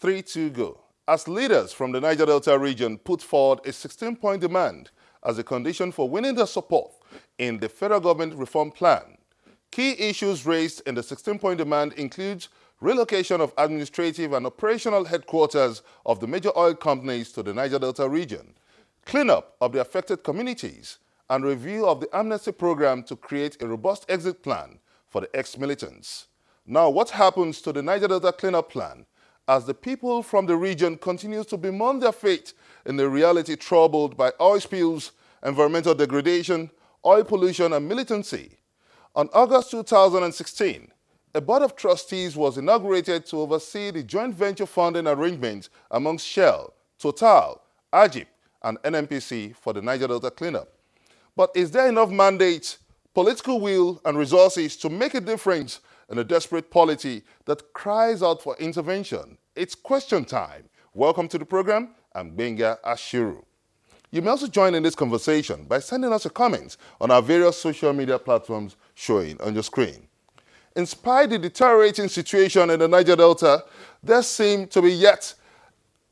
3-2 go. As leaders from the Niger Delta region put forward a 16-point demand as a condition for winning their support in the federal government reform plan. Key issues raised in the 16-point demand include relocation of administrative and operational headquarters of the major oil companies to the Niger Delta region, cleanup of the affected communities, and review of the Amnesty PROGRAMME to create a robust exit plan for the ex-militants. Now, what happens to the Niger Delta cleanup plan as the people from the region continue to bemoan their fate in a reality troubled by oil spills, environmental degradation, oil pollution, and militancy? On August 2016, a board of trustees was inaugurated to oversee the joint venture funding arrangement amongst Shell, Total, Agip, and NNPC for the Niger Delta cleanup. But is there enough mandate, political will, and resources to make a difference in a desperate polity that cries out for intervention? It's question time. Welcome to the program. I'm Benga Ashiru. You may also join in this conversation by sending us your comments on our various social media platforms showing on your screen. Inspired the deteriorating situation in the Niger Delta, there seemed to be yet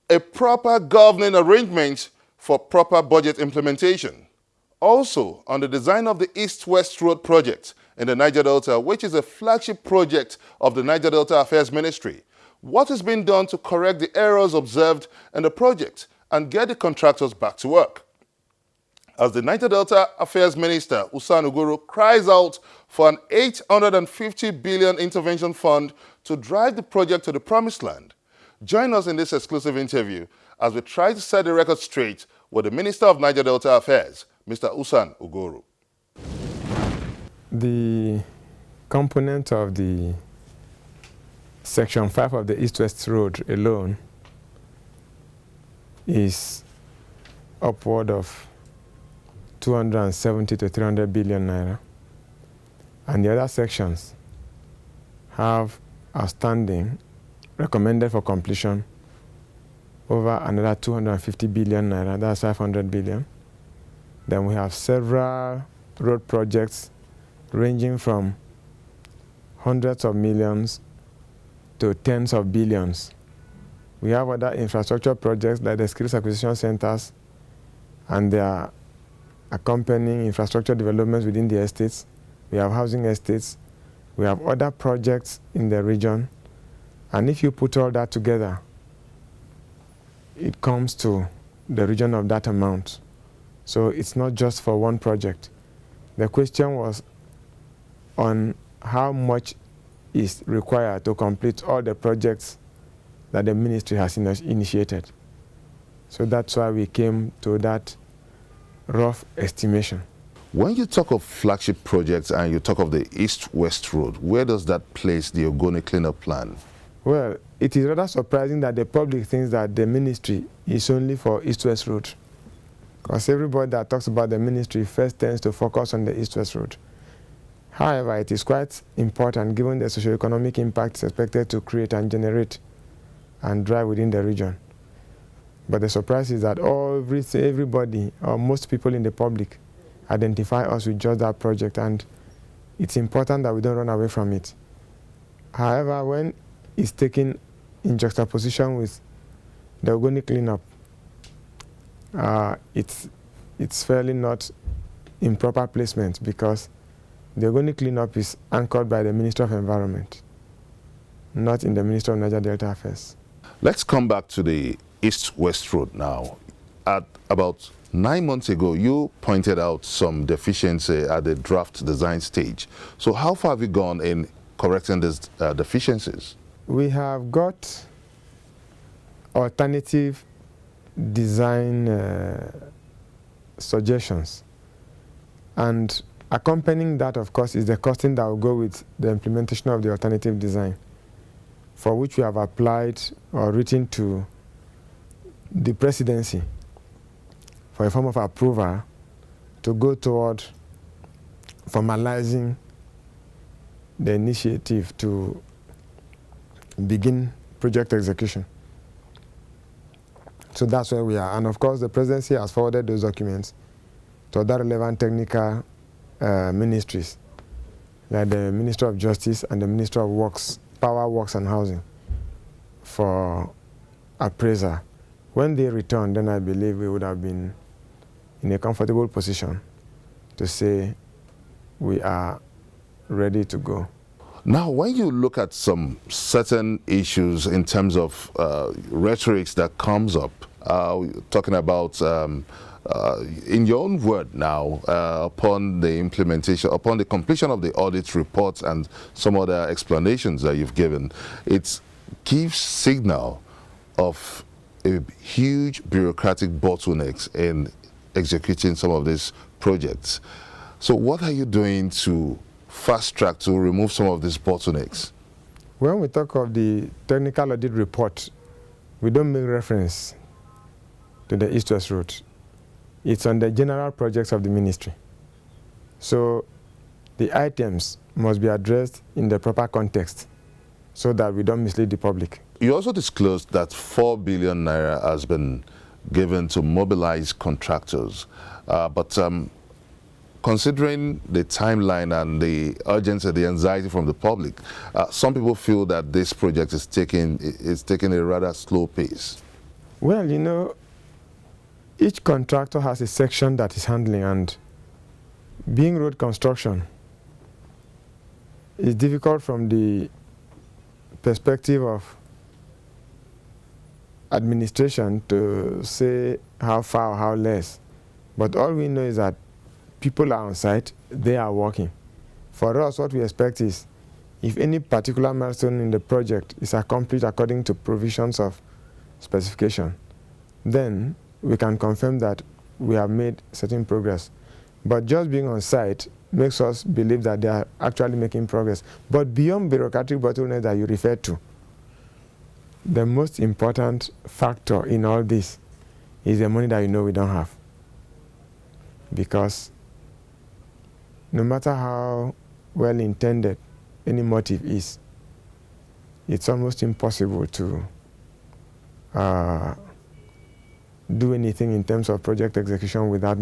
a proper governing arrangement for proper budget implementation. Also, on the design of the East-West Road project in the Niger Delta, which is a flagship project of the Niger Delta Affairs Ministry, what is being done to correct the errors observed in the project and get the contractors back to work? As the Niger Delta Affairs Minister, Usani Uguru, cries out for an 850 billion intervention fund to drive the project to the promised land. Join us in this exclusive interview as we try to set the record straight with the Minister of Niger Delta Affairs, Mr. Usani Uguru. The component of the Section 5 of the East-West Road alone is upward of 270 to 300 billion naira. And the other sections have outstanding, recommended for completion, over another 250 billion naira, that's 500 billion. Then we have several road projects ranging from hundreds of millions to tens of billions. We have other infrastructure projects like the skills acquisition centers and their accompanying infrastructure developments within the estates. We have housing estates. We have other projects in the region. And if you put all that together, it comes to the region of that amount. So it's not just for one project. The question was on how much is required to complete all the projects that the ministry has initiated. So that's why we came to that rough estimation. When you talk of flagship projects and you talk of the East-West Road, where does that place the Ogoni cleanup plan? Well, it is rather surprising that the public thinks that the ministry is only for East-West Road. Because everybody that talks about the ministry first tends to focus on the East-West Road. However, it is quite important given the socio-economic impact expected to create and generate and drive within the region. But the surprise is that everybody, or most people in the public, identify us with just that project, and it's important that we don't run away from it. However, when it's taken in juxtaposition with the Ogoni cleanup, it's fairly not in proper placement because the Ogoni cleanup is anchored by the Minister of Environment, not in the Minister of Niger Delta Affairs. Let's come back to the East-West Road now. At about 9 months ago, you pointed out some deficiency at the draft design stage. So how far have you gone in correcting these deficiencies? We have got alternative design suggestions. And accompanying that, of course, is the costing that will go with the implementation of the alternative design, for which we have applied or written to the presidency for a form of approval to go toward formalizing the initiative to begin project execution. So that's where we are. And of course, the presidency has forwarded those documents to other relevant technical ministries, like the Minister of Justice and the Minister of Works, Power, Works and Housing, for appraiser. When they returned, then I believe we would have been in a comfortable position to say we are ready to go. Now, when you look at some certain issues in terms of rhetorics that comes up, talking about, in your own word now, upon the implementation, upon the completion of the audit reports and some other explanations that you've given, it gives signal of a huge bureaucratic bottlenecks in executing some of these projects. So what are you doing to fast track to remove some of these bottlenecks? When we talk of the technical audit report, we don't make reference to the east-west route. It's on the general projects of the ministry. So the items must be addressed in the proper context so that we don't mislead the public. You also disclosed that 4 billion naira has been given to mobilize contractors, but considering the timeline and the urgency, the anxiety from the public, some people feel that this project is taking a rather slow pace. Well, you know, each contractor has a section that is handling, and being road construction is difficult from the perspective of administration to say how far or how less. But all we know is that people are on site, they are working. For us, what we expect is if any particular milestone in the project is accomplished according to provisions of specification, then we can confirm that we have made certain progress. But just being on site makes us believe that they are actually making progress. But beyond bureaucratic bottlenecks that you referred to, the most important factor in all this is the money that you know we don't have. Because no matter how well intended any motive is, it's almost impossible to do anything in terms of project execution without